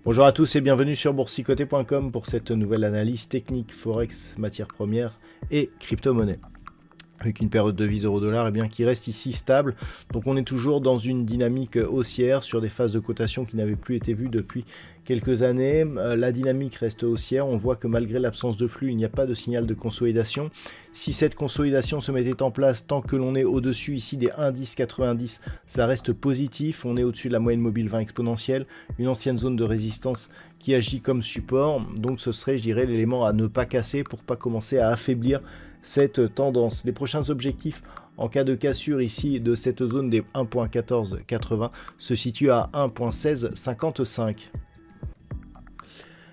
Bonjour à tous et bienvenue sur boursicoté.com pour cette nouvelle analyse technique Forex, matières premières et crypto-monnaie. Avec une paire de devises euro-dollar qui reste ici stable. Donc on est toujours dans une dynamique haussière sur des phases de cotation qui n'avaient plus été vues depuis quelques années. La dynamique reste haussière. On voit que malgré l'absence de flux, il n'y a pas de signal de consolidation. Si cette consolidation se mettait en place tant que l'on est au-dessus ici des 1,1090, ça reste positif. On est au-dessus de la moyenne mobile 20 exponentielle, une ancienne zone de résistance qui agit comme support. Donc ce serait, je dirais, l'élément à ne pas casser pour pas commencer à affaiblir cette tendance. Les prochains objectifs en cas de cassure ici de cette zone des 1.1480 se situent à 1.1655.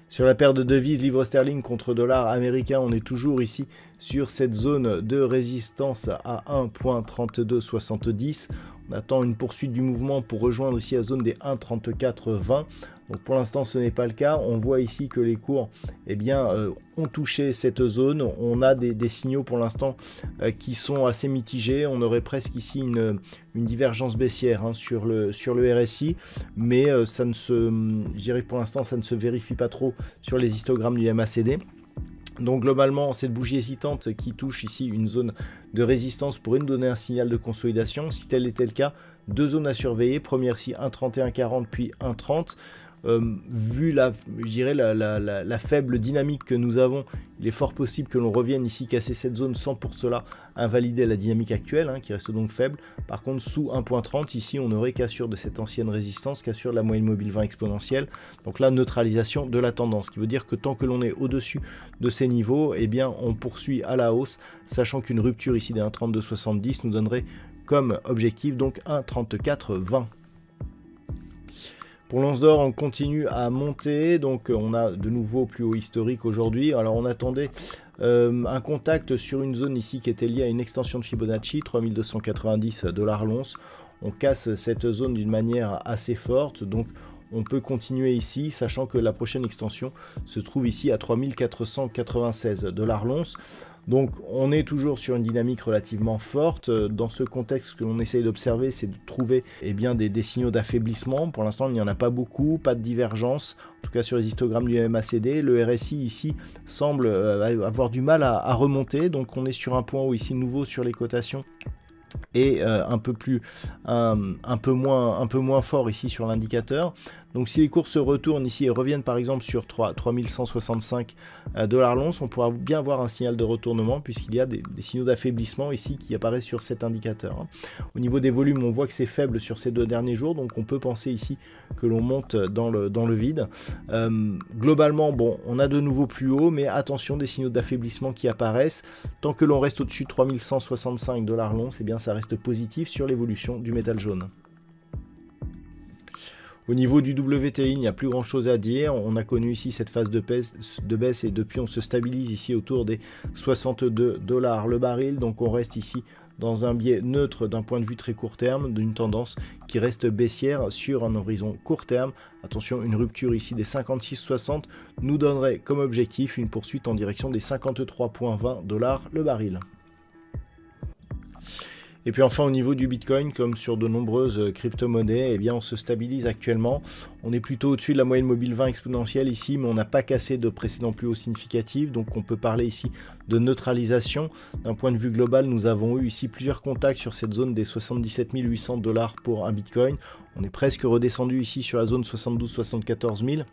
Sur la paire de devises livre sterling contre dollar américain, on est toujours ici sur cette zone de résistance à 1.3270. On attend une poursuite du mouvement pour rejoindre ici la zone des 1.3420. Donc pour l'instant ce n'est pas le cas. On voit ici que les cours ont touché cette zone. On a des signaux pour l'instant qui sont assez mitigés. On aurait presque ici une divergence baissière sur le RSI, mais ça ne se, je dirais pour l'instant ça ne se vérifie pas trop sur les histogrammes du MACD. Donc globalement, cette bougie hésitante qui touche ici une zone de résistance pourrait nous donner un signal de consolidation. Si tel était le cas, deux zones à surveiller. Première ici 1,3140 puis 1,30. Vu la faible dynamique que nous avons, il est fort possible que l'on revienne ici casser cette zone sans pour cela invalider la dynamique actuelle, qui reste donc faible. Par contre, sous 1.30, ici, on aurait cassure de cette ancienne résistance, cassure de la moyenne mobile 20 exponentielle. Donc là, neutralisation de la tendance, ce qui veut dire que tant que l'on est au-dessus de ces niveaux, on poursuit à la hausse, sachant qu'une rupture ici des 1,3270 nous donnerait comme objectif donc 1,3420. Pour l'once d'or, on continue à monter, donc on a de nouveau plus haut historique aujourd'hui. Alors on attendait un contact sur une zone ici qui était liée à une extension de Fibonacci, 3290 $ l'once. On casse cette zone d'une manière assez forte, donc on peut continuer ici, sachant que la prochaine extension se trouve ici à 3496 $ l'once. Donc on est toujours sur une dynamique relativement forte. Dans ce contexte, ce que l'on essaye d'observer, c'est de trouver des signaux d'affaiblissement. Pour l'instant, il n'y en a pas beaucoup, pas de divergence. En tout cas sur les histogrammes du MACD, le RSI ici semble avoir du mal à remonter. Donc on est sur un point où ici nouveau sur les cotations et un peu moins fort ici sur l'indicateur. Donc si les cours se retournent ici et reviennent par exemple sur 3165 $ l'once, on pourra bien avoir un signal de retournement puisqu'il y a des signaux d'affaiblissement ici qui apparaissent sur cet indicateur. Au niveau des volumes, on voit que c'est faible sur ces deux derniers jours, donc on peut penser ici que l'on monte dans le vide. Globalement, bon, on a de nouveau plus haut, mais attention des signaux d'affaiblissement qui apparaissent. Tant que l'on reste au-dessus de 3165 $ l'once, ça reste positif sur l'évolution du métal jaune. Au niveau du WTI, il n'y a plus grand chose à dire. On a connu ici cette phase de baisse et depuis on se stabilise ici autour des 62 $ le baril. Donc on reste ici dans un biais neutre d'un point de vue très court terme, d'une tendance qui reste baissière sur un horizon court terme. Attention, une rupture ici des 56,60 nous donnerait comme objectif une poursuite en direction des 53,20 $ le baril. Et puis enfin au niveau du Bitcoin, comme sur de nombreuses crypto-monnaies, on se stabilise actuellement. On est plutôt au-dessus de la moyenne mobile 20 exponentielle ici, mais on n'a pas cassé de précédent plus haut significatif. Donc on peut parler ici de neutralisation. D'un point de vue global, nous avons eu ici plusieurs contacts sur cette zone des 77 800 $ pour un Bitcoin. On est presque redescendu ici sur la zone 72-74 000.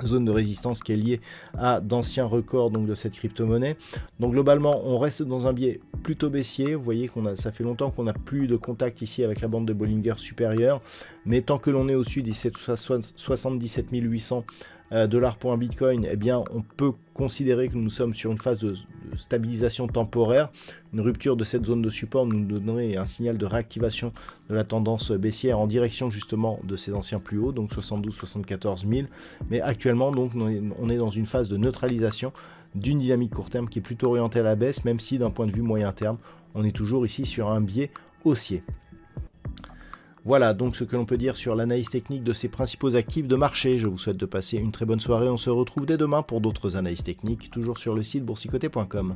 Zone de résistance qui est liée à d'anciens records donc de cette crypto-monnaie. Donc globalement, on reste dans un biais plutôt baissier. Vous voyez ça fait longtemps qu'on n'a plus de contact ici avec la bande de Bollinger supérieure. Mais tant que l'on est au-dessus des 77 800 $ pour un Bitcoin, on peut considérer que nous sommes sur une phase de stabilisation temporaire. Une rupture de cette zone de support nous donnerait un signal de réactivation de la tendance baissière en direction justement de ces anciens plus hauts, donc 72-74 000. Mais actuellement, donc, on est dans une phase de neutralisation, d'une dynamique court terme qui est plutôt orientée à la baisse, même si d'un point de vue moyen terme, on est toujours ici sur un biais haussier. Voilà donc ce que l'on peut dire sur l'analyse technique de ces principaux actifs de marché. Je vous souhaite de passer une très bonne soirée. On se retrouve dès demain pour d'autres analyses techniques, toujours sur le site boursicoté.com.